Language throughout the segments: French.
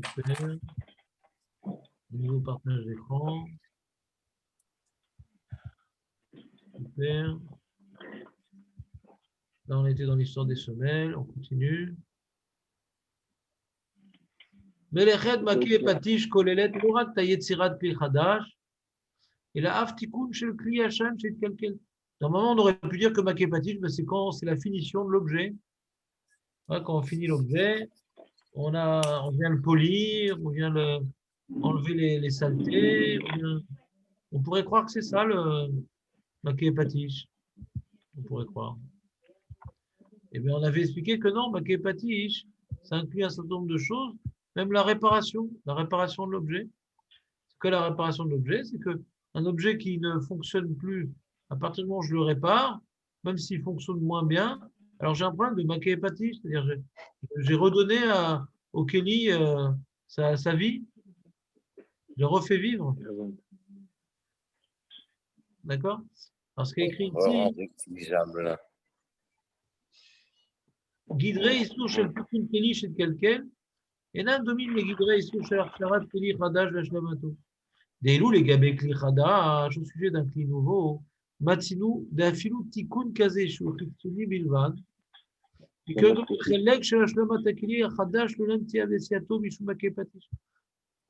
Super. Nouveau partage d'écran. Super. Là, on était dans l'histoire des semelles. On continue. Melechet maki patish kolelet lorak tayetzirat kli chadash. Et la aftikun shel kli yashan shel kelkel. Normalement, on aurait pu dire que maki patish, c'est quand c'est la finition de l'objet. Quand on finit l'objet, on vient le polir, on vient enlever les saletés. On pourrait croire que c'est ça le maki patish. On pourrait croire. Eh bien, on avait expliqué que non, maki patish, ça inclut un certain nombre de choses, même la réparation de l'objet. Que la réparation de l'objet, c'est qu'un objet qui ne fonctionne plus, à partir du moment où je le répare, même s'il fonctionne moins bien, alors j'ai un problème de maquet-hépatie, c'est-à-dire j'ai redonné au Kelly sa vie, je le refais vivre, d'accord? Alors ce qui est écrit ici, guiderait ici chez le petit Kelly chez quelqu'un, et là domine les guiderait ici chez l'Archarat Kelly Khadash Vashlamato. Des loups les gabé Kli Khadash au sujet d'un Kli nouveau. Matsinu d'afilou tikun kazeshu chitzuni bilvan.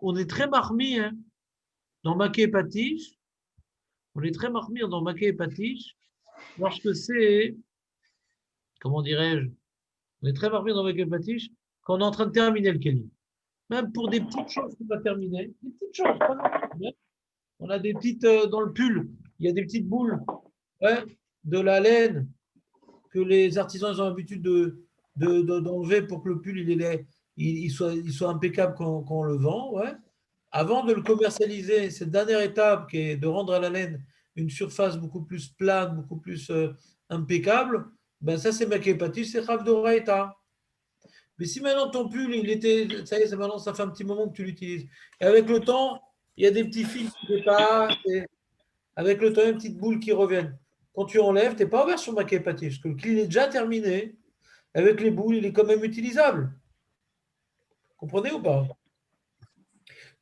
On est très marmi hein, dans Maké Patish. On est très marmi dans Maké Patish lorsque c'est, comment dirais-je, on est très marmi dans Maké Patish quand on est en train de terminer le Kéli. Même pour des petites choses qu'on va terminer, des petites choses, pas non. On a des petites, dans le pull, il y a des petites boules ouais, de la laine que les artisans ont l'habitude d'enlever pour que le pull il soit impeccable quand on le vend. Ouais. Avant de le commercialiser, cette dernière étape qui est de rendre à la laine une surface beaucoup plus plane, beaucoup plus impeccable, ben ça c'est maquet c'est Rav d'Oraïta. Mais si maintenant ton pull, il était, ça y est, maintenant ça fait un petit moment que tu l'utilises. Et avec le temps, il y a des petits fils qui dépassent, et avec le temps, il y a une petite boule qui reviennent. Quand tu enlèves, tu n'es pas ouvert sur maquet parce que le clean est déjà terminé. Avec les boules, il est quand même utilisable. Comprenez ou pas?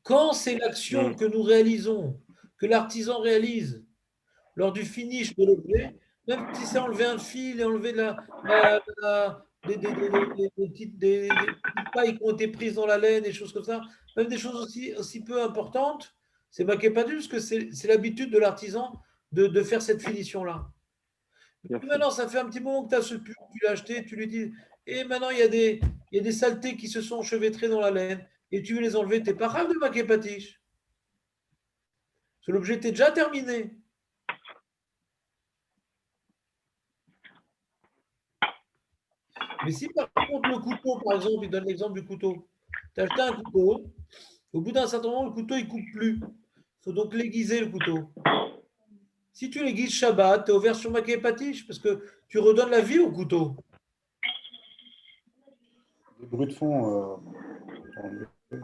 Quand c'est l'action que nous réalisons, que l'artisan réalise lors du finish de l'objet, même si c'est enlever un fil et enlever des petites pailles qui ont été prises dans la laine, des choses comme ça, même des choses aussi peu importantes, c'est maquet pas parce que c'est l'habitude de l'artisan de faire cette finition-là. Maintenant, ça fait un petit moment que tu as ce pull, tu l'as acheté, tu lui dis, et maintenant, il y a des saletés qui se sont enchevêtrées dans la laine, et tu veux les enlever, tu n'es pas grave de maquet patiche. Parce que l'objet était déjà terminé. Mais si par contre le couteau, par exemple, il donne l'exemple du couteau, tu as acheté un couteau, au bout d'un certain moment, le couteau, il ne coupe plus. Il faut donc l'aiguiser, le couteau. Si tu l'aiguises Shabbat, tu es ouvert sur maquet patiche, parce que tu redonnes la vie au couteau. Le bruit de fond. Vous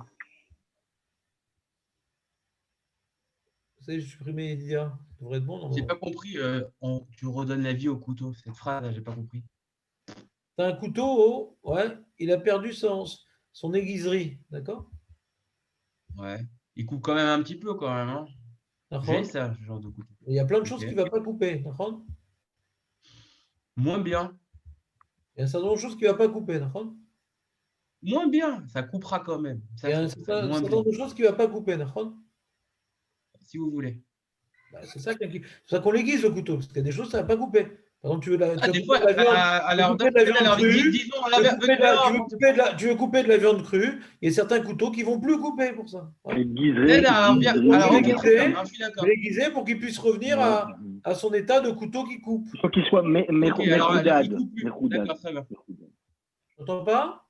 savez, j'ai supprimé Lydia. Ça devrait être bon, J'ai non? pas compris. Tu redonnes la vie au couteau. Cette phrase, j'ai pas compris. Tu as un couteau, ouais, il a perdu son aiguiserie, d'accord? Ouais. Il coupe quand même un petit peu, quand même. Hein. J'ai D'accord. ça, ce genre de couteau. Il y a plein de Ok. choses qu'il ne va pas couper, d'accord? Moins bien. Il y a un certain nombre de choses qu'il ne va pas couper, d'accord? Moins bien. Ça coupera quand même. Il y Ça, a un ça, certain moins bien. nombre de choses qu'il ne va pas couper, d'accord? Si vous voulez. Bah, c'est ça qu'on l'aiguise le couteau, parce qu'il y a des choses que ça ne va pas couper. Par exemple, tu veux, Ah, tu veux des couper fois, de la viande, tu veux alors, couper de la viande crue, disons, avec dehors, tu veux couper de la viande crue, il y a certains couteaux qui ne vont plus couper pour ça. Ouais. alors, bien, Donc, alors, tu ok, d'accord. Je suis veux d'accord. l'aiguiser pour qu'il puisse revenir à son état de couteau qui coupe. Il faut qu'il soit Ok, alors, il mechoudad. coupe plus. D'accord, très bien. Tu n'entends pas?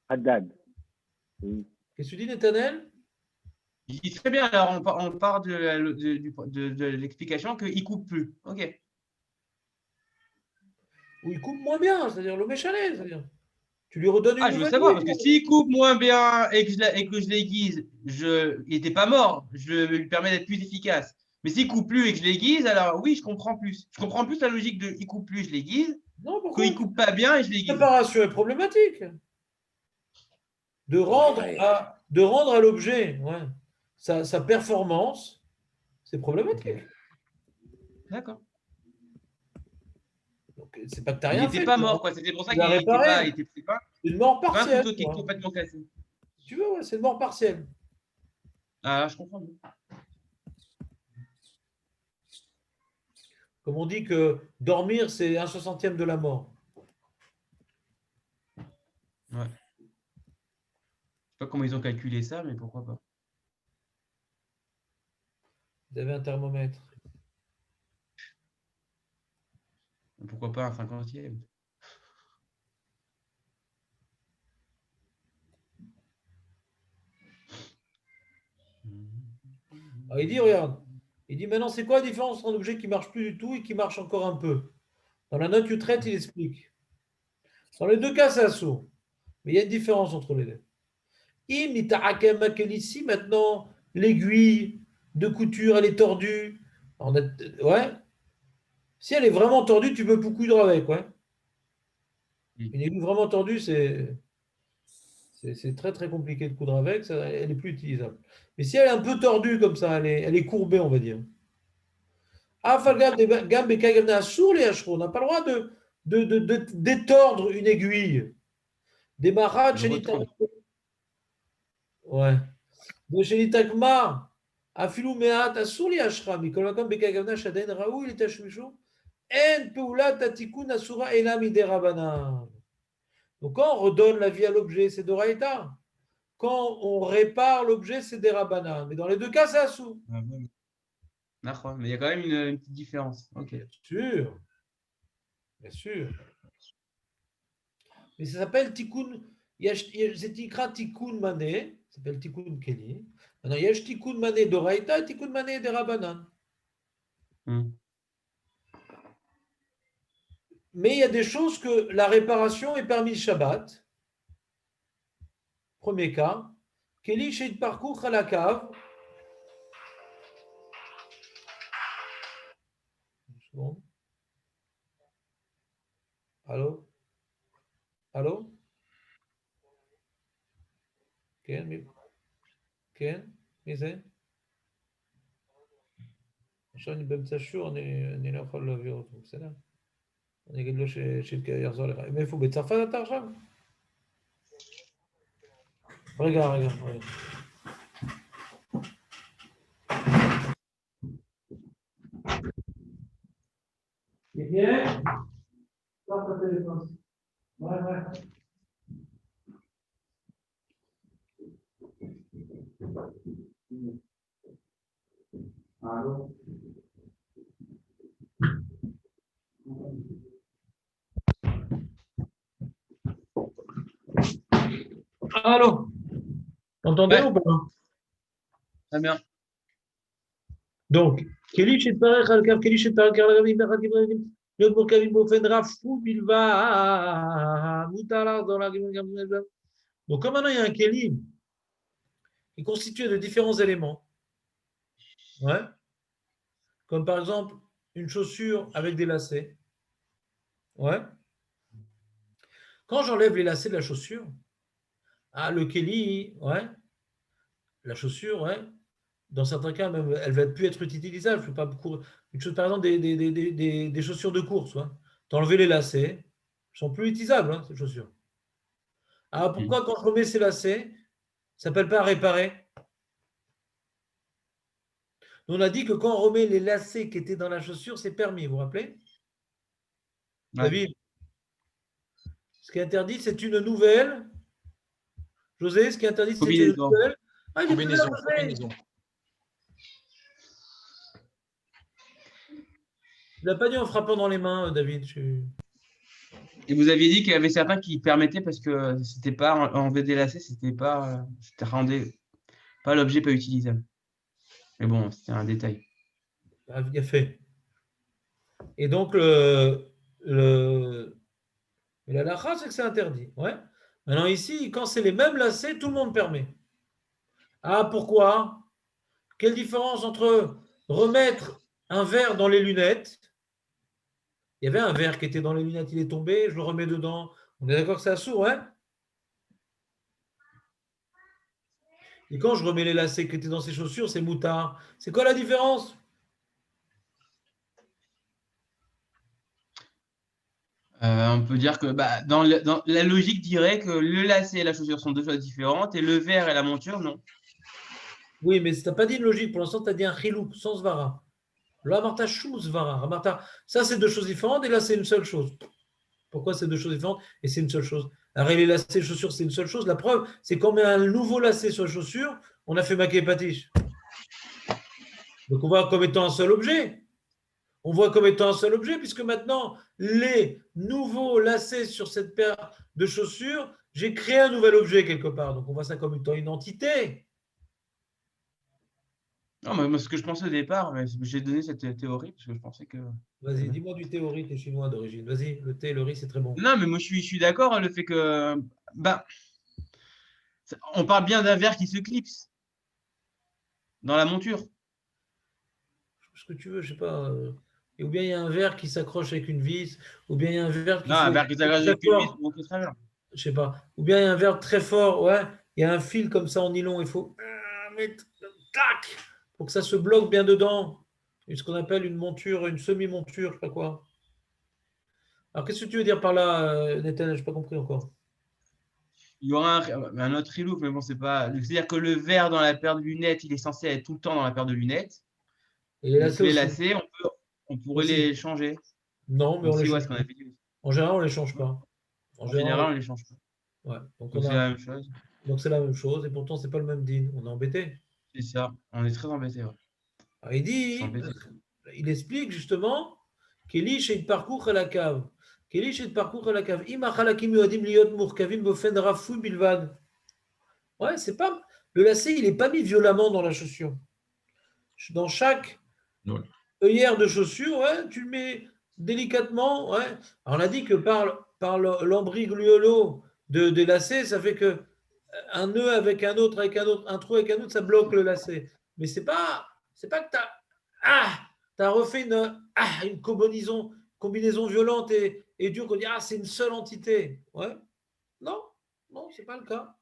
Haddad. Qu'est-ce que tu dis, Nathanaël? Il dit très bien, alors on part de l'explication qu'il ne coupe plus. Ok. Ou il coupe moins bien, c'est-à-dire le méchalet, c'est-à-dire tu lui redonnes une Ah, je veux nouvelle savoir, parce vie. que s'il coupe moins bien et que je l'aiguise, il n'était pas mort, je lui permets d'être plus efficace. Mais s'il coupe plus et que je l'aiguise, alors oui, je comprends plus. Je comprends plus la logique de il coupe plus, je l'aiguise, Non, pourquoi? qu'il coupe pas bien et je La l'aiguise. séparation est problématique. de rendre à l'objet sa performance, c'est problématique. D'accord. Donc, c'est pas que tu n'as Il rien n'était fait. pas mort, quoi. C'était pour ça Tu l'as qu'il n'était réparé. pas. C'est pas C'est une mort un partielle. couteau qui est complètement cassé. Si tu veux, ouais, c'est une mort partielle. Ah, je comprends mieux. Comme on dit que dormir, c'est 1/60e de la mort. Ouais. Je sais pas comment ils ont calculé ça, mais pourquoi pas. Vous avez un thermomètre. Pourquoi pas un 50e? Alors, il dit, regarde, il dit maintenant, c'est quoi la différence entre un objet qui ne marche plus du tout et qui marche encore un peu? Dans la note Utrecht, il explique. Dans les deux cas, c'est assourd. Mais il y a une différence entre les deux. Ici, maintenant, l'aiguille de couture, elle est tordue. Ouais. Si elle est vraiment tordue, tu peux plus coudre avec. Ouais. Une aiguille vraiment tordue, c'est très très compliqué de coudre avec. Ça, elle est plus utilisable. Mais si elle est un peu tordue comme ça, elle est courbée, on va dire. On n'a pas le droit de détordre une aiguille. Des marats, ouais. De chez l'Itakma, afilou me'at asur li ashra, mikol makam bekagavna shaden raoui li tashmishu, en peulat tatikun asura ela miderabanan. Donc quand on redonne la vie à l'objet, c'est d'Oraïta. Quand on répare l'objet, c'est des rabanan. Mais dans les deux cas, c'est assour. D'accord, mais il y a quand même une petite différence. Ok. Bien sûr. Bien sûr. Mais ça s'appelle tikkun. C'est tikra tikkun mané. Ça s'appelle tikkun keli. Maintenant, il y a tikkun mané d'Oraïta et tikkun mané des rabanan. Mais il y a des choses que la réparation est permise Shabbat. Premier cas. Keli sheit parcours à la cave. Bon. Allô? Allô? כן? מי זה? עכשיו אני באמצע שיעור, אני לא יכול להעביר אותו, בסדר? אני אגיד לו שיחזור לך. מאיפה? בצרפת אתה עכשיו? רגע. יחיה? קח את הטלפון. Ouais. Allô? Allô? Entendez ou pas? Très bien. Donc, Keli Shetparech al-Kav, Keli Shetparech al-Ravim, להיות מורכבים באופן רפוא בלבד, מותר לחזור להגיד גם בלבד. Donc, comme maintenant il y a un Keli qui est constitué de différents éléments, ouais, comme par exemple une chaussure avec des lacets, ouais. Quand j'enlève les lacets de la chaussure, le Keli, ouais, la chaussure, ouais, dans certains cas, même, elle va plus être utilisable. Je peux pas une chose, par exemple, des chaussures de course. Ouais. Tu as enlevé les lacets, elles ne sont plus utilisables, hein, ces chaussures. Alors pourquoi, quand je remets ces lacets, ça ne s'appelle pas réparer? On a dit que quand on remet les lacets qui étaient dans la chaussure, c'est permis, vous vous rappelez? Ouais. David, ce qui est interdit, c'est une nouvelle. José, ce qui est interdit, c'est une nouvelle. Ah, Combinaison. Tu l'as pas dit en frappant dans les mains, David. Et vous aviez dit qu'il y avait certains qui permettaient parce que c'était pas enlever des lacets, c'était rendait pas l'objet pas utilisable. Mais bon, c'était un détail. Bien fait. Et donc, la lacha, c'est que c'est interdit. Ouais. Maintenant, ici, quand c'est les mêmes lacets, tout le monde permet. Ah, pourquoi? Quelle différence entre remettre un verre dans les lunettes? Il y avait un verre qui était dans les lunettes, il est tombé, je le remets dedans. On est d'accord que c'est assourd, hein? Et quand je remets les lacets qui étaient dans ses chaussures, c'est moutard. C'est quoi la différence? On peut dire que dans la logique dirait que le lacet et la chaussure sont deux choses différentes et le verre et la monture, non. Oui, mais tu n'as pas dit une logique. Pour l'instant, tu as dit un chilouk, sans svara. Là, Martha, chou svara. Martha, ça, c'est deux choses différentes et là, c'est une seule chose. Pourquoi c'est deux choses différentes et c'est une seule chose? Alors, les lacets, les chaussures, c'est une seule chose. La preuve, c'est qu'on met un nouveau lacet sur les chaussures, on a fait maquet patiche. Donc, on voit comme étant un seul objet. On voit comme étant un seul objet, puisque maintenant, les nouveaux lacets sur cette paire de chaussures, j'ai créé un nouvel objet quelque part. Donc, on voit ça comme étant une entité. Non, mais moi, ce que je pensais au départ, mais j'ai donné cette théorie parce que je pensais que. Vas-y, dis-moi du théorie, t'es chinois d'origine. Vas-y, le thé, le riz, c'est très bon. Non, mais moi, je suis d'accord, le fait que. Bah, on parle bien d'un verre qui se clipse dans la monture. Ce que tu veux, je sais pas. Ou bien il y a un verre qui s'accroche avec une vis, ou bien il y a un verre qui Non, un fait verre qui s'agrège très avec une vis, fort. on peut très bien. Je sais pas. Ou bien il y a un verre très fort, ouais. Il y a un fil comme ça en nylon, il faut mettre, tac, pour que ça se bloque bien dedans. C'est ce qu'on appelle une monture, une semi-monture, je sais pas quoi. Alors qu'est-ce que tu veux dire par là, Nathan? Je n'ai pas compris encore. Il y aura un autre rilouf, mais bon, c'est pas. C'est-à-dire que le verre dans la paire de lunettes, il est censé être tout le temps dans la paire de lunettes. Et les Donc lacets les aussi. lacets, on pourrait Aussi. les changer. Non, mais on les Aussi, ouais, change ce qu'on pas. avait dit. En général, on les change pas. En En général, général, on les change pas. ouais. Donc Donc on c'est a, la même chose. donc c'est la même chose, et pourtant c'est pas le même din. On est embêté. C'est ça. On est très embêtés. Ouais. Alors, il C'est dit, embêté. il explique justement qu'Elish est parcours à la cave. Qu'Elish est parcours à la cave. Imachalakim yoadim liot murkavim bofen rafou bilvad. Ouais, c'est pas. Le lacet, il n'est pas mis violemment dans la chaussure. Dans chaque Non. œillère de chaussure, ouais, tu le mets délicatement. Ouais. Alors, on a dit que par l'embrigliolo des lacets, ça fait que un nœud avec un autre, un trou avec un autre, ça bloque le lacet. Mais c'est pas que tu as refait une combinaison violente et dure qu'on dit c'est une seule entité. Ouais. Non, non, c'est pas le cas.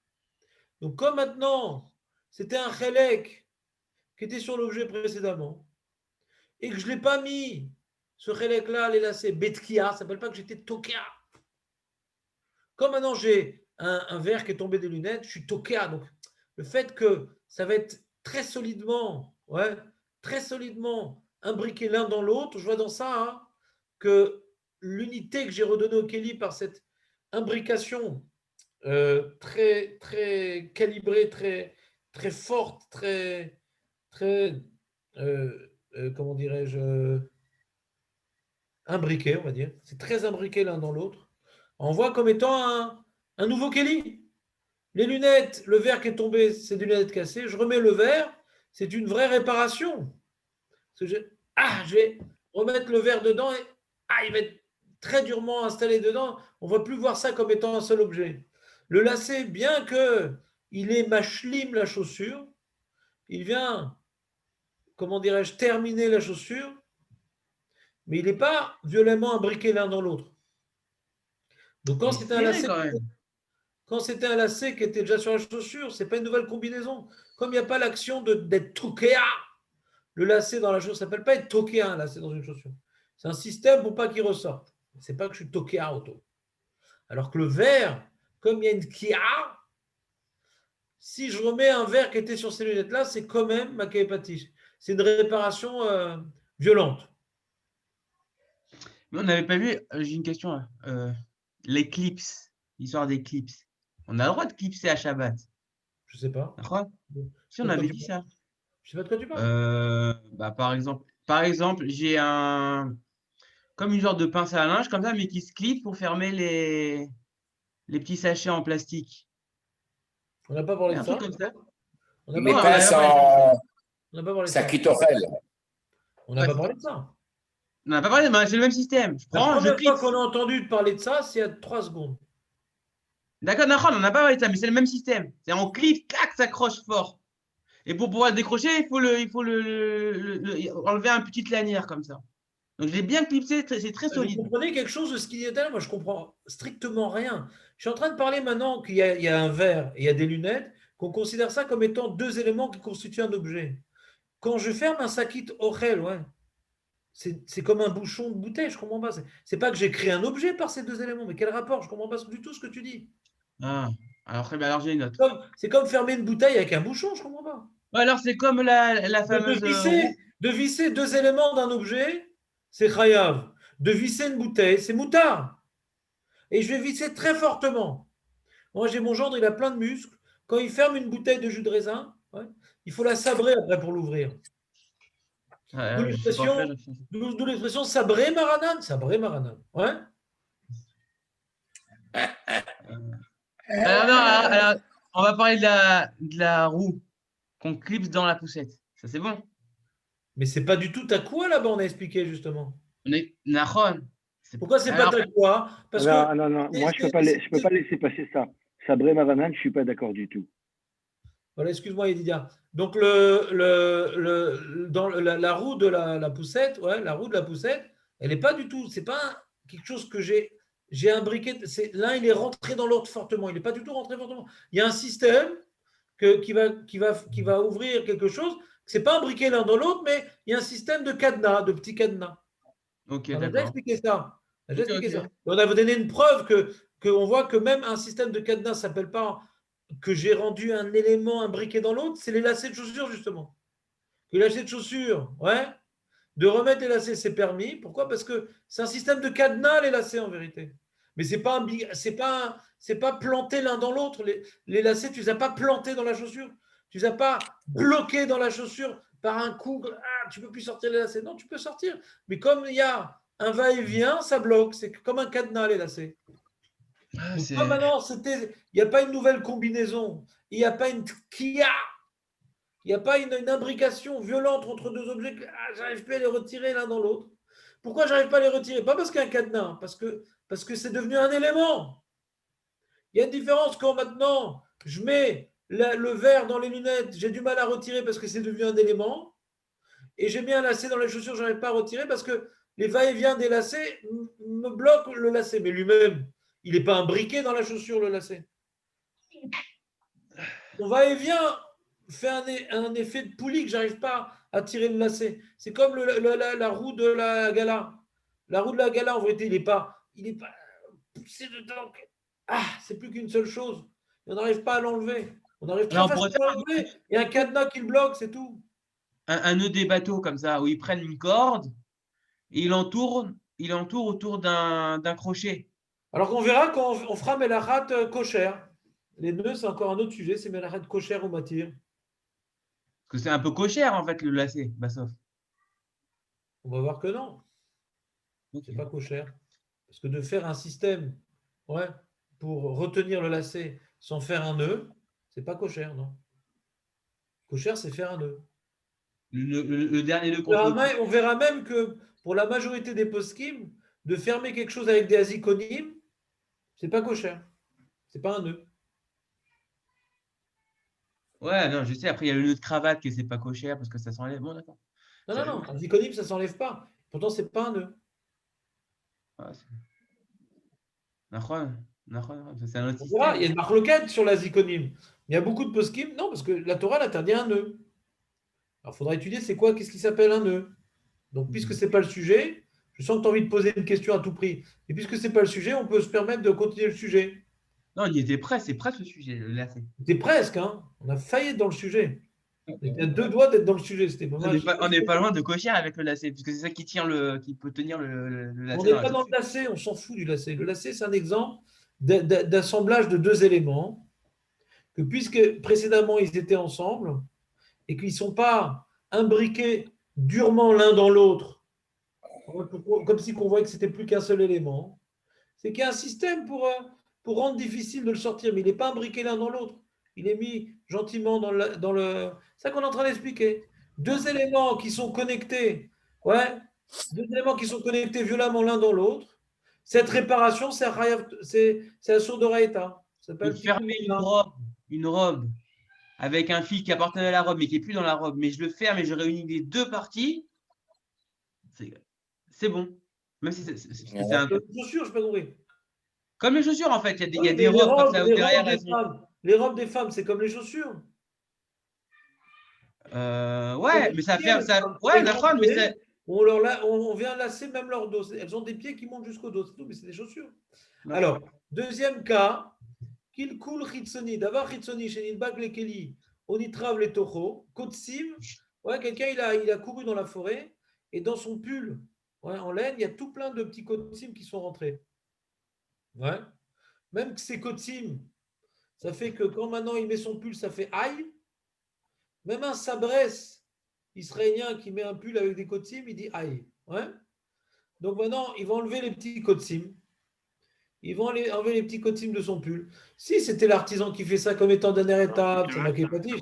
Donc comme maintenant, c'était un chélek qui était sur l'objet précédemment et que je ne l'ai pas mis, ce chélek-là, les lacets, betkia, ça ne s'appelle pas que j'étais tokia. Comme maintenant j'ai un verre qui est tombé des lunettes, je suis tokia. Donc le fait que ça va être très solidement, ouais, très solidement imbriqué l'un dans l'autre, je vois dans ça que l'unité que j'ai redonnée au Kelly par cette imbrication très, très calibrée, très, très forte, très comment dirais-je, imbriquée, on va dire. C'est très imbriqué l'un dans l'autre. On voit comme étant un nouveau Kelly. Les lunettes, le verre qui est tombé, c'est des lunettes cassées. Je remets le verre, c'est une vraie réparation. Je vais remettre le verre dedans et il va être très durement installé dedans. On ne va plus voir ça comme étant un seul objet. Le lacet, bien qu'il est machlim la chaussure, il vient, comment dirais-je, terminer la chaussure, mais il n'est pas violemment imbriqué l'un dans l'autre. Donc Il est serré quand même. quand c'était un lacet qui était déjà sur la chaussure, ce n'est pas une nouvelle combinaison. Comme il n'y a pas l'action d'être toukéa, le lacet dans la chaussure, ça ne s'appelle pas être tokéa, un lacet dans une chaussure. C'est un système pour pas qu'il ressorte. Ce n'est pas que je suis tokéa auto. Alors que le verre, comme il y a une kia, si je remets un verre qui était sur ces lunettes-là, c'est quand même ma képatique. C'est une réparation violente. Mais on n'avait pas vu, j'ai une question là. Les clips, l'histoire des clips. On a le droit de clipser à Shabbat. Je ne sais pas. D'accord? Si on De quoi avait tu dit parles? ça. Je ne sais pas de quoi tu parles. Par exemple, j'ai comme une sorte de pince à linge comme ça, mais qui se clip pour fermer les petits sachets en plastique. On n'a pas parlé de Un truc ça. comme ça. On n'a Les Non, on pas, n'avait pinces pas parlé de ça. en on n'a pas parlé de ça. sacritorel. On n'a Ouais, pas c'est parlé ça. de ça. On n'a pas parlé, mais c'est le même système. Je La prends, je première fois clipse. qu'on a entendu parler de ça, c'est il y a 3 secondes. D'accord, on n'a pas parlé de ça, mais c'est le même système. C'est en clip, clac, ça accroche fort. Et pour pouvoir le décrocher, il faut enlever un petite lanière comme ça. Donc je l'ai bien clipsé, c'est très Vous solide. comprenez quelque chose de ce qu'il dit là? Moi, je comprends strictement rien. Je suis en train de parler maintenant qu'il y a un verre et il y a des lunettes qu'on considère ça comme étant deux éléments qui constituent un objet. Quand je ferme un sakit ochel, ouais, c'est comme un bouchon de bouteille, je ne comprends pas. C'est pas que j'ai créé un objet par ces deux éléments, mais quel rapport? Je ne comprends pas du tout ce que tu dis. Ah, alors très bien, alors j'ai une autre. C'est comme fermer une bouteille avec un bouchon, je ne comprends pas. Ouais, alors c'est comme la fameuse roue. De visser deux éléments d'un objet, c'est chayav. De visser une bouteille, c'est moutard. Et je vais visser très fortement. Moi, j'ai mon gendre, il a plein de muscles. Quand il ferme une bouteille de jus de raisin, ouais, il faut la sabrer après pour l'ouvrir. D'où Je sais pas faire, l'expression sabré maranan. Sabré maranan. Ouais. Alors, non, alors, on va parler de la roue qu'on clipse dans la poussette. Ça, c'est bon. Mais c'est pas du tout ta quoi là-bas, on a expliqué justement. On est Nahon. Pourquoi c'est pas ta quoi? Parce non, que non, moi je peux pas laisser passer ça. Sabré Maranan, je suis pas d'accord du tout. voilà, excuse-moi, Edidia. Donc, dans la roue de la poussette, ouais, la roue de la poussette, elle n'est pas du tout, c'est pas quelque chose que j'ai imbriqué. L'un, il est rentré dans l'autre fortement. Il n'est pas du tout rentré fortement. Il y a un système qui va ouvrir quelque chose. Ce n'est pas imbriqué l'un dans l'autre, mais il y a un système de cadenas, de petits cadenas. Ok, On a déjà d'accord. expliqué ça. On a déjà expliqué Ok. ça. On a donné une preuve qu'on voit que même un système de cadenas ne s'appelle pas que j'ai rendu un élément imbriqué dans l'autre, c'est les lacets de chaussures, justement. Les lacets de chaussures, ouais, de remettre les lacets, c'est permis. Pourquoi? Parce que c'est un système de cadenas, les lacets, en vérité. Mais c'est pas planté l'un dans l'autre. Les lacets, tu ne les as pas plantés dans la chaussure. Tu ne les as pas bloqués dans la chaussure par un coup. Ah, tu ne peux plus sortir les lacets. Non, tu peux sortir. Mais comme il y a un va-et-vient, ça bloque. C'est comme un cadenas, les lacets. Ah, Donc, comme maintenant, il n'y a pas une nouvelle combinaison, il n'y a pas une kia, il n'y a pas une imbrication violente entre deux objets, j'arrive pas à les retirer l'un dans l'autre. Pourquoi j'arrive pas à les retirer? Pas parce qu'il y a un cadenas, parce que c'est devenu un élément. Il y a une différence quand maintenant je mets le verre dans les lunettes, j'ai du mal à retirer parce que c'est devenu un élément, et j'ai mis un lacet dans les chaussures, je n'arrive pas à retirer parce que les va-et-vient des lacets me bloquent le lacet. Mais lui-même, il n'est pas imbriqué dans la chaussure, le lacet. Mon va-et-vient fait un effet de poulie que je n'arrive pas à tirer le lacet. C'est comme la roue de la gala. La roue de la gala, en vérité, il n'est pas poussé dedans. Ah, c'est plus qu'une seule chose. On n'arrive pas à l'enlever. On arrive très facilement à l'enlever. Il y a un cadenas qui le bloque, c'est tout. Un nœud des bateaux comme ça, où ils prennent une corde et il entoure autour d'un crochet. Alors qu'on verra quand on fera Melachat kosher. Les nœuds, c'est encore un autre sujet, c'est Melachat kosher ou matir. Parce que c'est un peu cochère, en fait, le lacet, Bassof. On va voir que non. C'est pas kosher. Parce que de faire un système pour retenir le lacet sans faire un nœud, c'est pas kosher, non. Kosher, c'est faire un nœud. Le dernier nœud On verra même que pour la majorité des poskim, de fermer quelque chose avec des azikonymes, c'est pas kosher. C'est pas un nœud. Ouais, non, je sais. Après, il y a le nœud de cravate que c'est pas cochère parce que ça s'enlève. Bon, d'accord. Non. Azikonyme, ça s'enlève pas. Pourtant, c'est pas un nœud. Ouais, c'est un autre On système. verra, il y a une marloquette sur l'azikonyme. Il y a beaucoup de poskim, non, parce que la Torah l'interdit un nœud. Alors, il faudra étudier c'est quoi, qu'est-ce qui s'appelle un nœud. Donc, puisque ce n'est pas le sujet, je sens que tu as envie de poser une question à tout prix. Et puisque ce n'est pas le sujet, on peut se permettre de continuer le sujet. Non, il était prêt, c'est presque le sujet, le lacet. C'était presque, hein. On a failli être dans le sujet. On était à 2 doigts d'être dans le sujet. C'était pas mal. On n'est pas loin de cochère avec le lacet, puisque c'est ça qui peut tenir le lacet. On n'est pas dans le lacet, on s'en fout du lacet. Le lacet, c'est un exemple d'assemblage de deux éléments que puisque précédemment ils étaient ensemble et qu'ils ne sont pas imbriqués durement l'un dans l'autre, comme si on voyait que c'était plus qu'un seul élément, c'est qu'il y a un système pour rendre difficile de le sortir, mais il n'est pas imbriqué l'un dans l'autre. Il est mis gentiment dans le. C'est ça qu'on est en train d'expliquer. Deux éléments qui sont connectés, deux éléments qui sont connectés violemment l'un dans l'autre. Cette réparation, c'est un sourd d'Oraïta. Ça De fermer une robe avec un fil qui appartenait à la robe mais qui n'est plus dans la robe, mais je le ferme et je réunis les deux parties, c'est bon. Même si c'est un. Les chaussures, je n'ai pas compris. Comme les chaussures, en fait, il y a des robes comme ça derrière. Les robes des femmes, c'est comme les chaussures. Ouais, mais ça Les fait. Ça, femmes, pour ouais, les d'accord, mais c'est. gonfler, on vient lasser même leur dos. Elles ont des pieds qui montent jusqu'au dos, c'est tout, mais c'est des chaussures. Alors, deuxième cas, qu'il coule Ritsoni. D'abord, Ritsoni, chez Nidbak les Keli, on y trave les tochos. Kotsim, ouais, quelqu'un il a couru dans la forêt et dans son pull ouais, en laine, il y a tout plein de petits kotsim qui sont rentrés. Ouais. Même que ces kotsim, ça fait que quand maintenant il met son pull, ça fait aïe. Même un sabrès israélien qui met un pull avec des kotsim, il dit aïe. Ouais. Donc maintenant, ils vont enlever les petits kotsim. Ils vont enlever les petits kotsim de son pull. Si c'était l'artisan qui fait ça comme étant dernière étape, c'est marqué pas dit.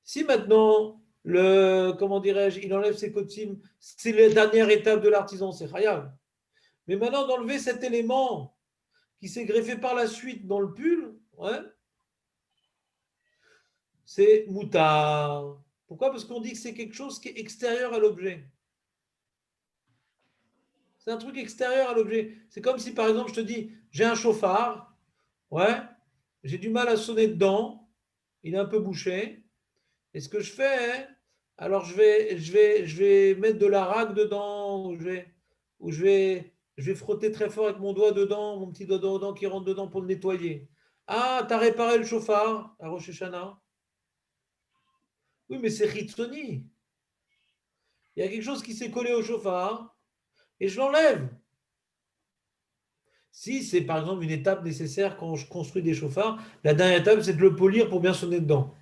Si maintenant, comment dirais-je, il enlève ses kotsim, c'est la dernière étape de l'artisan, c'est khayab. Mais maintenant, d'enlever cet élément qui s'est greffé par la suite dans le pull, ouais, c'est moutard. Pourquoi? Parce qu'on dit que c'est quelque chose qui est extérieur à l'objet. C'est un truc extérieur à l'objet. C'est comme si, par exemple, je te dis, j'ai un chauffard, ouais, j'ai du mal à sonner dedans, il est un peu bouché. Et ce que je fais, hein, alors je vais mettre de la rag dedans, ou je vais frotter très fort avec mon doigt dedans, mon petit doigt dedans qui rentre dedans pour le nettoyer. Ah, t'as réparé le chauffard à Rosh Hashanah? Oui, mais c'est Ritsoni. Il y a quelque chose qui s'est collé au chauffard et je l'enlève. Si c'est par exemple une étape nécessaire quand je construis des chauffards, la dernière étape, c'est de le polir pour bien sonner dedans.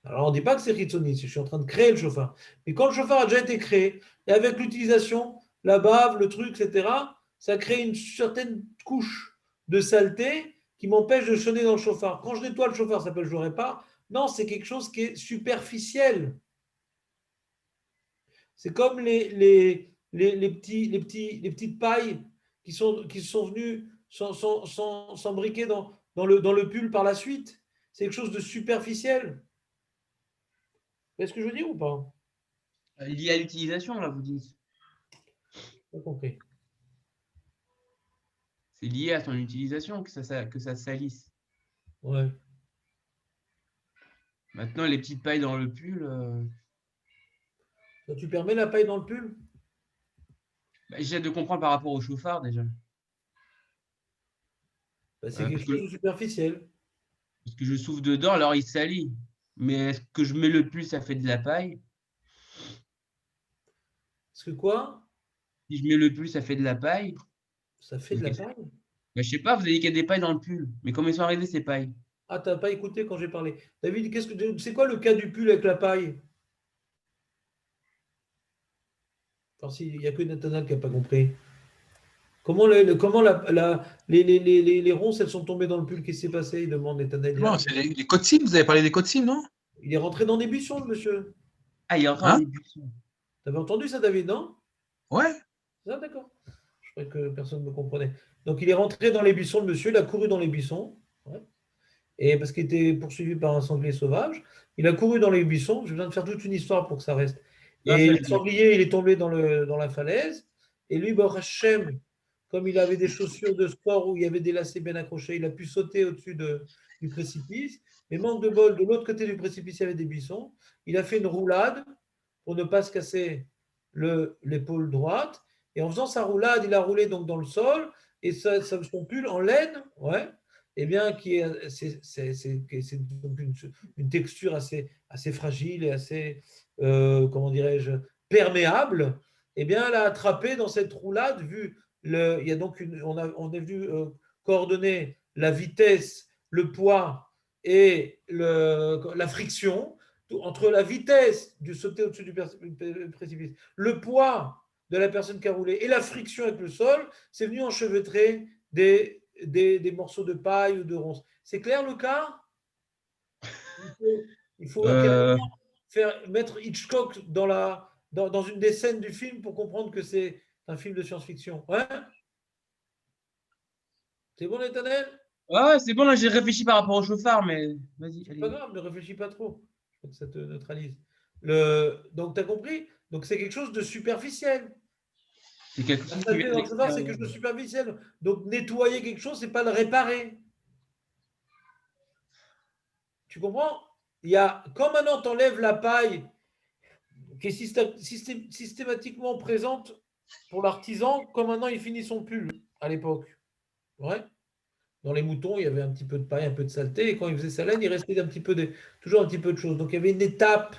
Alors on ne dit pas que c'est Ritsoni, je suis en train de créer le chauffard. Mais quand le chauffard a déjà été créé, et avec l'utilisation, la bave, le truc, etc., ça crée une certaine couche de saleté qui m'empêche de sonner dans le chauffard. Quand je nettoie le chauffard, ça s'appelle je le répare. Non, c'est quelque chose qui est superficiel. C'est comme les petites pailles qui sont venues s'embriquer dans le pull par la suite. C'est quelque chose de superficiel. Est-ce que je veux dire ou pas? Lié à l'utilisation, là, vous dites. Pas compris. C'est lié à son utilisation que ça salisse. Ouais. Maintenant, les petites pailles dans le pull, Toi, tu permets la paille dans le pull? j'essaie de comprendre par rapport au chauffard déjà. Bah, c'est Parce quelque chose que, de superficiel. parce que je souffle dedans, alors il salit. Mais est-ce que je mets le pull, ça fait de la paille? Parce que quoi? Si je mets le pull, ça fait de la paille? Ça fait de la paille. Bah, je sais pas, vous avez dit qu'il y a des pailles dans le pull. Mais comment ils sont arrivées ces pailles? Ah, t'as pas écouté quand j'ai parlé. David, c'est quoi le cas du pull avec la paille? Enfin, il n'y a que Nathanaël qui n'a pas compris. Comment les ronces, elles sont tombées dans le pull? Qu'est-ce qui s'est passé? Il demande Nathanaël. Bon, c'est les codes SIM, vous avez parlé des codes SIM, non? Il est rentré dans des buissons, le monsieur. Ah, il est encore Hein? dans les buissons. T'avais entendu ça, David, non? Ouais. Ah, d'accord. Je croyais que personne ne me comprenait. Donc, il est rentré dans les buissons, le monsieur, il a couru dans les buissons. Ouais. Et parce qu'il était poursuivi par un sanglier sauvage, il a couru dans les buissons. J'ai besoin de faire toute une histoire pour que ça reste. Ah, Et ça, le sanglier, il est tombé dans la falaise. Et lui, Baruch Hashem, comme il avait des chaussures de sport où il y avait des lacets bien accrochés, il a pu sauter au-dessus du précipice. Mais manque de bol, de l'autre côté du précipice, il y avait des buissons. Il a fait une roulade pour ne pas se casser l'épaule droite. Et en faisant sa roulade, il a roulé donc dans le sol. Et son pull en laine, ouais, eh bien, c'est donc une texture assez fragile et assez, comment dirais-je, perméable, eh bien, elle a attrapé dans cette roulade, il y a donc on est venu coordonner la vitesse, le poids et la friction entre la vitesse du sauter au-dessus du précipice, le poids de la personne qui a roulé et la friction avec le sol, c'est venu enchevêtrer des morceaux de paille ou de ronces. C'est clair le cas? Il faut carrément mettre Hitchcock dans une des scènes du film pour comprendre que c'est un film de science-fiction. Ouais, c'est bon, Nathanaël? Ouais, c'est bon, là, j'ai réfléchi par rapport au chauffard, mais vas-y, C'est allez. pas grave, ne réfléchis pas trop. Je crois que ça te neutralise. Donc, tu as compris? Donc, c'est quelque chose de superficiel. C'est quelque La chose qui saleté vient dans le trésor, c'est d'extérieur. quelque chose de superficiel. Donc, nettoyer quelque chose, c'est pas le réparer. Tu comprends? Il y a, quand maintenant tu enlèves la paille qui est systématiquement présente pour l'artisan, comme maintenant il finit son pull à l'époque. Ouais. Dans les moutons, il y avait un petit peu de paille, un peu de saleté, et quand il faisait sa laine, il restait toujours un petit peu de choses. Donc il y avait une étape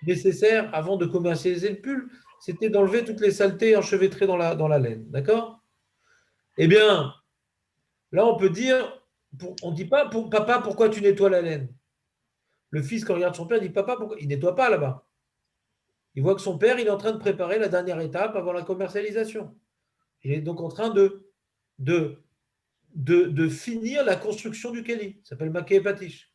nécessaire avant de commercialiser le pull, c'était d'enlever toutes les saletés enchevêtrées dans la laine. D'accord? Eh bien, là, on peut dire, on ne dit pas, papa, pourquoi tu nettoies la laine? Le fils, quand il regarde son père, il dit, papa, pourquoi? Il ne nettoie pas là-bas. Il voit que son père, il est en train de préparer la dernière étape avant la commercialisation. Il est donc en train de finir la construction du Keli. Ça s'appelle Maké et Patish.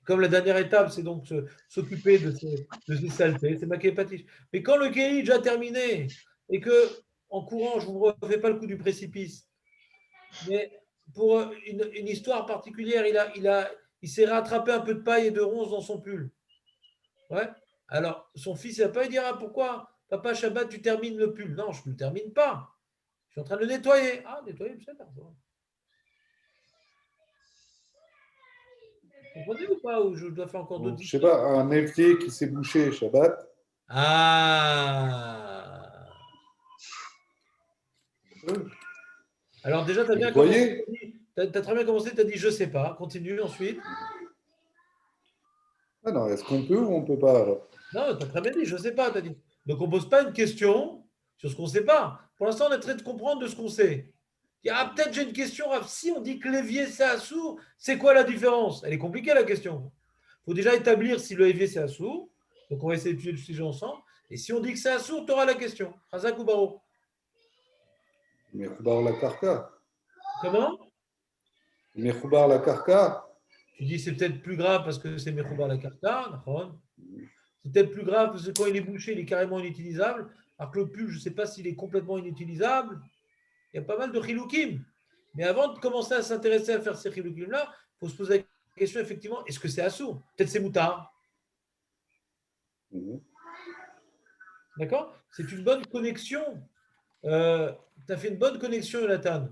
Comme la dernière étape, c'est donc s'occuper de ces saletés, c'est Maké et Patish. Mais quand le Keli est déjà terminé et que, en courant, je ne vous refais pas le coup du précipice, mais pour une histoire particulière, il s'est rattrapé un peu de paille et de ronces dans son pull. Ouais. Alors, son fils, il va pas lui dire, ah, pourquoi, papa Shabbat, tu termines le pull? Non, je ne le termine pas. Je suis en train de le nettoyer. Ah, nettoyer, c'est ça. Vous comprenez ou pas? Ou je dois faire encore d'autres Donc, je sais histoires? pas, un métier qui s'est bouché Shabbat. Ah. Alors, déjà, tu as bien commencé. Nettoyer. Tu as très bien commencé, tu as dit, je ne sais pas. Continue ensuite. Ah non, est-ce qu'on peut ou on peut pas alors? Non, tu as très bien dit, je ne sais pas. As dit. Donc, on ne pose pas une question sur ce qu'on ne sait pas. Pour l'instant, on est en train de comprendre de ce qu'on sait. Ah, peut-être j'ai une question. Si on dit que l'évier, c'est assourd, c'est quoi la différence? Elle est compliquée, la question. Il faut déjà établir si le évier, c'est assourd. Donc, on va essayer d'étudier le sujet ensemble. Et si on dit que c'est assourd, tu auras la question. Razak ou Baro? Mais Khoubar la Karka. Comment? Mais Khoubar la Karka. Tu dis c'est peut-être plus grave parce que c'est Mechoubar la Karta. C'est peut-être plus grave parce que quand il est bouché, il est carrément inutilisable. Alors que le pull, je ne sais pas s'il est complètement inutilisable. Il y a pas mal de chiloukim. Mais avant de commencer à s'intéresser à faire ces chiloukim-là, il faut se poser la question, effectivement, est-ce que c'est assourd? Peut-être c'est moutard. D'accord? C'est une bonne connexion. Tu as fait une bonne connexion, Jonathan.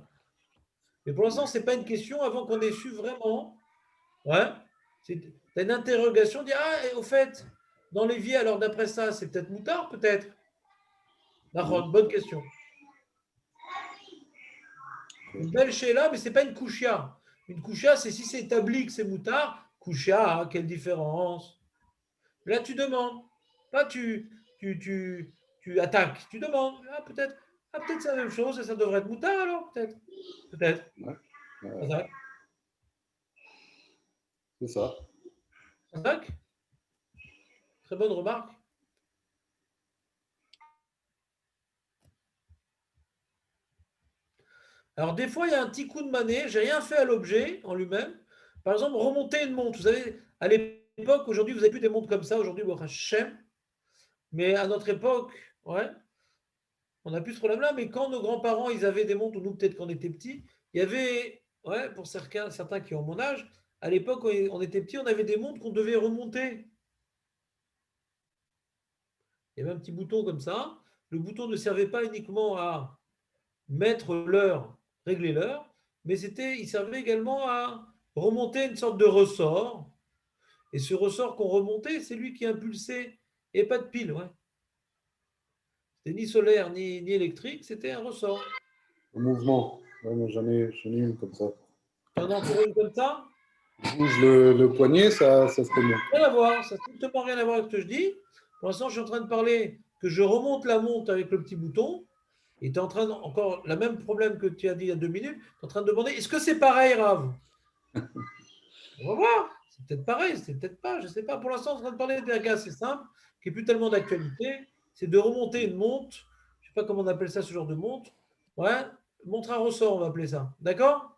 Mais pour l'instant, ce n'est pas une question avant qu'on ait su vraiment. Ouais. Tu as une interrogation, dire, ah, et au fait, dans l'évier, alors d'après ça, c'est peut-être moutard, peut-être? D'accord, bonne question. Une belle là, mais ce n'est pas une couchia. Une couchia, c'est si c'est établi que c'est moutard. Couchia, hein, quelle différence? Là, tu demandes. Pas tu attaques. Tu demandes. Peut-être c'est la même chose et ça devrait être moutard alors, peut-être. Peut-être. Ouais, c'est ça. Razak? Très bonne remarque. Alors, des fois, il y a un petit coup de manée. Je n'ai rien fait à l'objet en lui-même. Par exemple, remonter une montre. Vous savez, à l'époque, aujourd'hui, vous n'avez plus des montres comme ça. Aujourd'hui, Hachem. Mais à notre époque, ouais, on n'a plus ce problème-là. Mais quand nos grands-parents, ils avaient des montres, ou nous, peut-être quand on était petits, il y avait, ouais, pour certains qui ont mon âge, à l'époque, quand on était petits, on avait des montres qu'on devait remonter. Il y avait un petit bouton comme ça. Le bouton ne servait pas uniquement à mettre l'heure, régler l'heure, mais il servait également à remonter une sorte de ressort. Et ce ressort qu'on remontait, c'est lui qui impulsait, et pas de pile, ouais. C'était ni solaire ni électrique, c'était un ressort. Le mouvement. Ouais, moi, j'en ai une comme ça. Il y en a encore une comme ça? Je bouge le poignet, ça se remonte. Rien à voir, ça n'a strictement rien à voir avec ce que je dis. Pour l'instant, je suis en train de parler que je remonte la montre avec le petit bouton. Et tu es en train encore le même problème que tu as dit il y a 2 minutes. Tu es en train de demander est-ce que c'est pareil, Rav? On va voir. C'est peut-être pareil, c'est peut-être pas, je ne sais pas. Pour l'instant, on est en train de parler d'un gars assez simple, qui n'est plus tellement d'actualité. C'est de remonter une montre. Je ne sais pas comment on appelle ça, ce genre de montre. Ouais, montre à ressort, on va appeler ça. D'accord?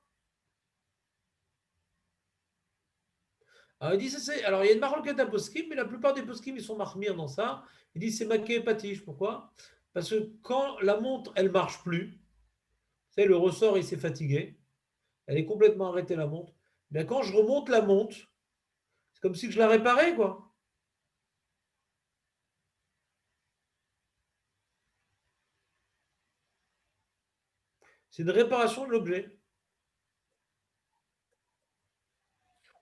Alors, il dit, alors, il y a une marloquette à poskim, mais la plupart des poskim, ils sont marmire dans ça. Il dit, c'est maqué et patiche. Pourquoi? Parce que quand la montre, elle ne marche plus, c'est le ressort, il s'est fatigué. Elle est complètement arrêtée, la montre. Mais quand je remonte la montre, c'est comme si je la réparais, quoi. C'est une réparation de l'objet.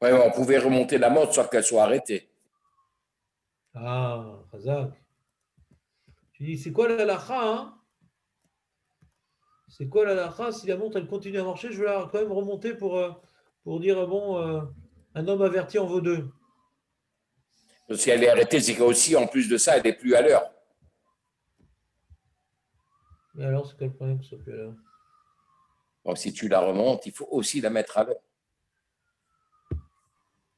Ouais, on pouvait remonter la montre sans qu'elle soit arrêtée. Ah, Razak. Tu dis, c'est quoi la halakha, hein? C'est quoi la halakha? Si la montre, elle continue à marcher, je vais la quand même remonter pour dire, bon, un homme averti en vaut deux. Si elle est arrêtée, c'est qu'aussi, en plus de ça, elle n'est plus à l'heure. Mais alors, c'est quel problème que ce soit plus là? Donc, si tu la remontes, il faut aussi la mettre à l'heure.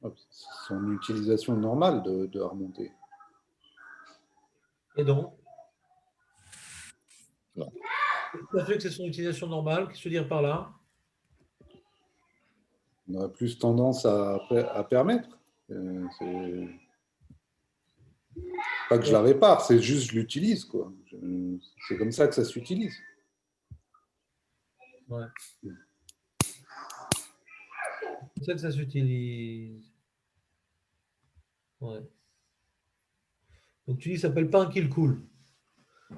C'est son utilisation normale de remonter. Et donc? Non. Ça fait que c'est son utilisation normale. Qu'est-ce que tu veux dire par là? On aurait plus tendance à permettre. Pas que je la répare, c'est juste je l'utilise, quoi. C'est comme ça que ça s'utilise. Ouais. C'est ça que ça s'utilise. Ouais. Donc tu dis, ça s'appelle pas un kill cool.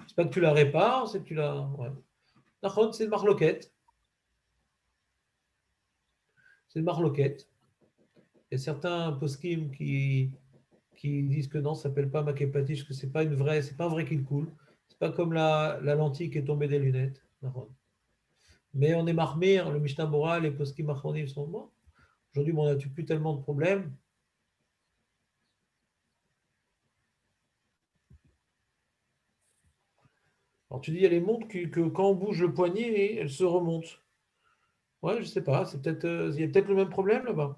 C'est pas que tu la répares, c'est que tu la. Ouais. D'accord, c'est le marloquette. C'est le marloquette. Il y a certains poskim qui disent que non, ça s'appelle pas maképatiche, que c'est pas une vraie, c'est pas un vrai kill cool. C'est pas comme la lentille qui est tombée des lunettes. D'accord. Mais on est marmire, le Mishnah Bora, les poskim achronim sont bons. Aujourd'hui, on n'a plus tellement de problèmes. Alors tu dis, il y a les montres que quand on bouge le poignet, elles se remontent. Ouais, je sais pas, c'est peut-être, il y a peut-être le même problème là-bas.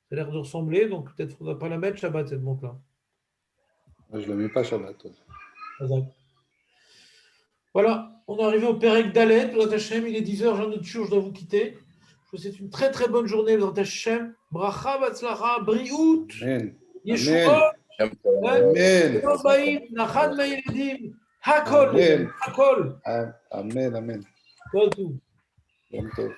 Ça a l'air de ressembler, donc peut-être qu'il ne faudra pas la mettre Shabbat, cette montre-là. Je ne la mets pas Shabbat. Voilà, on est arrivé au Perek Dalet, Bezrat Hashem, il est 10h, j'en ai de jour, je dois vous quitter. Je vous souhaite une très très bonne journée, Bezrat Hashem. Bracha, Batzlacha, Briout, Amen. Yeshua, Amen. Nachad Ma'illedim, Hakol, Amen. Hakol. Amen. Amen. Tout. Yom Tov.